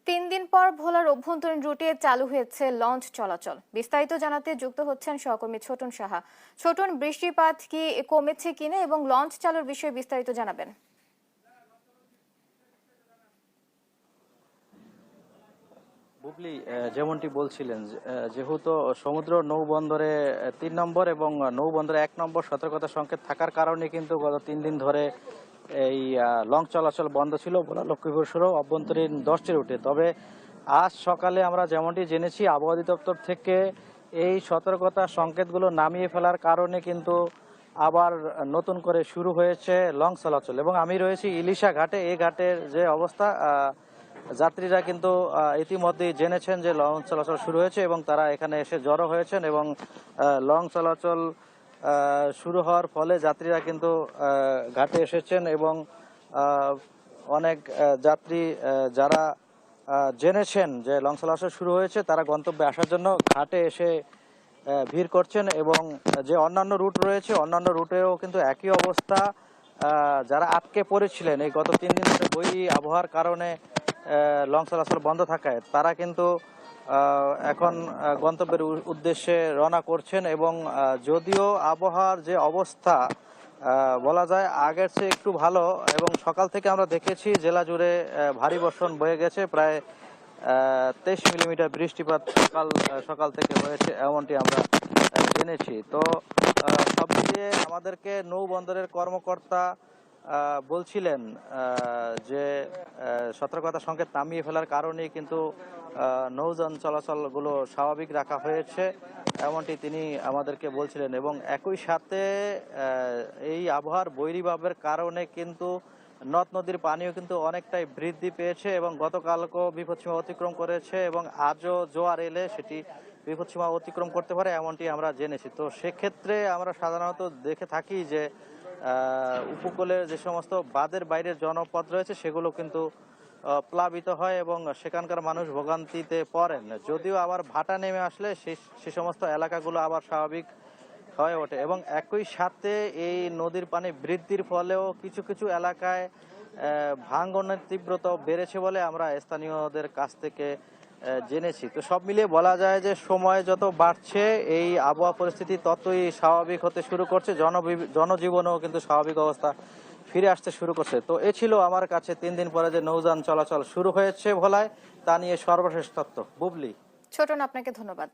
৩ দিন পর ভোলার অভ্যন্তরীণ রুটে চালু হয়েছে লঞ্চ চলাচল। বিস্তারিত জানাতে যুক্ত হচ্ছেন সহকর্মী ছোটন সাহা। ছোটন, বৃষ্টিপাত কি কমেছে কিনা এবং লঞ্চ চালুর বিষয়ে বিস্তারিত জানাবেন। বুবলি, যেমনটি বলছিলেন, যেহেতু সমুদ্র নৌবন্দরে ৩ নম্বর এবং নৌবন্দরে ১ নম্বর সতর্কতা সংকেত থাকার কারণে কিন্তু গত ৩ দিন ধরে এই লঞ্চ চলাচল বন্ধ ছিল ভোলা লক্ষ্মীপুর সহ অভ্যন্তরীণ 10টি রুটে। তবে আজ সকালে আমরা যেমনটি জেনেছি, আবহাওয়া অধিদপ্তর থেকে এই সতর্কতা সংকেতগুলো নামিয়ে ফেলার কারণে কিন্তু আবার নতুন করে শুরু হয়েছে লঞ্চ চলাচল। এবং আমি রয়েছি ইলিশা ঘাটে। এই ঘাটের যে অবস্থা, যাত্রীরা কিন্তু ইতিমধ্যেই জেনেছেন যে লঞ্চ চলাচল শুরু হয়েছে এবং তারা এখানে এসে জড়ো হয়েছেন এবং লঞ্চ চলাচল শুরু হওয়ার ফলে যাত্রীরা কিন্তু ঘাটে এসেছেন এবং অনেক যাত্রী যারা জেনেছেন যে লঞ্চ চলাচল শুরু হয়েছে তারা গন্তব্যে আসার জন্য ঘাটে এসে ভিড় করছেন। এবং যে অন্যান্য রুট রয়েছে, অন্যান্য রুটেও কিন্তু একই অবস্থা। যারা আটকে পড়েছিলেন এই গত 3 দিন ধরে বৈরী আবহাওয়ার কারণে লঞ্চ চলাচল বন্ধ থাকায়, তারা কিন্তু এখন গন্তব্যের উদ্দেশ্যে রওনা করছেন। এবং যদিও আবহাওয়ার যে অবস্থা বলা যায় আগের চেয়ে একটু ভালো, এবং সকাল থেকে আমরা দেখেছি জেলা জুড়ে ভারী বর্ষণ বয়ে গেছে। প্রায় 23 মিলিমিটার বৃষ্টিপাত সকাল থেকে হয়েছে, এমনটি আমরা জেনেছি। তো সব মিলিয়ে আমাদেরকে নৌবন্দরের কর্মকর্তা বলছিলেন যে সতর্কতা সংকেত নামিয়ে ফেলার কারণেই কিন্তু নৌযান চলাচলগুলো স্বাভাবিক রাখা হয়েছে, এমনটি তিনি আমাদেরকে বলছিলেন। এবং একই সাথে এই আবহাওয়ার বৈরীভাবের কারণে কিন্তু নদ নদীর পানিও কিন্তু অনেকটাই বৃদ্ধি পেয়েছে এবং গতকালকেও বিপদসীমা অতিক্রম করেছে এবং আজও জোয়ার এলে সেটি বিপদসীমা অতিক্রম করতে পারে, এমনটি আমরা জেনেছি। তো সেক্ষেত্রে আমরা সাধারণত দেখে থাকি যে উপকূলের যে সমস্ত বাঁধের বাইরের জনপদ রয়েছে সেগুলো কিন্তু প্লাবিত হয় এবং সেখানকার মানুষ ভোগান্তিতে পড়েন। যদিও আবার ভাটা নেমে আসলে সে সমস্ত এলাকাগুলো আবার স্বাভাবিক হয়ে ওঠে। এবং একই সাথে এই নদীর পানি বৃদ্ধির ফলেও কিছু কিছু এলাকায় ভাঙনের তীব্রতা বেড়েছে বলে আমরা স্থানীয়দের কাছ থেকে জেনেছি। তো সব মিলিয়ে বলা যায় যে সময় যত বাড়ছে এই আবহাওয়া পরিস্থিতি ততই স্বাভাবিক হতে শুরু করছে, জনজীবনেও কিন্তু স্বাভাবিক অবস্থা ফিরে আসতে শুরু করছে। তো এ ছিল আমার কাছে 3 দিন পরে যে নৌযান চলাচল শুরু হয়েছে ভোলায় তা নিয়ে সর্বশেষ তথ্য। বুবলি। ছোটন, আপনাকে ধন্যবাদ।